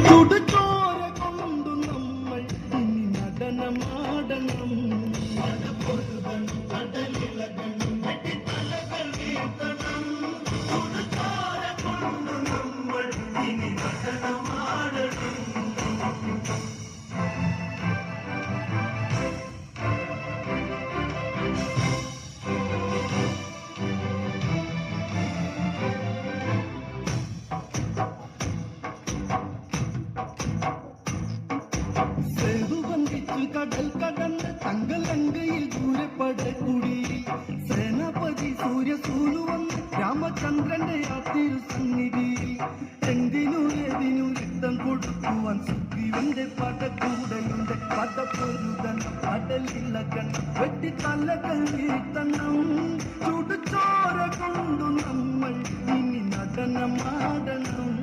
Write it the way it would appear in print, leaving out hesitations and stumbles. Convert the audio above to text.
ചുടുചോര കൊണ്ടു നമ്മൾ ഇനി നടനമാടണം. കടൽ കടന്ന് തങ്കലങ്കയിൽ ദൂരപ്പടക്കുടിയിൽ സേനാപതി സൂര്യസൂനു വന്ന് രാമചന്ദ്രന്റെ ആ തിരുസന്നിധിയിൽ എന്തിനു ഏതിനു രക്തം കൊടുക്കുവാൻ സുഗ്രീവന്റെ പടക്കൂടലുണ്ട്. പടപ്പൊരുതൻ കടലിളകൻ വെട്ടി തലകൾ വീഴ്ത്തണം. ചുടുചോര കൊണ്ടു നമ്മൾ ഇനി നടനമാടണം.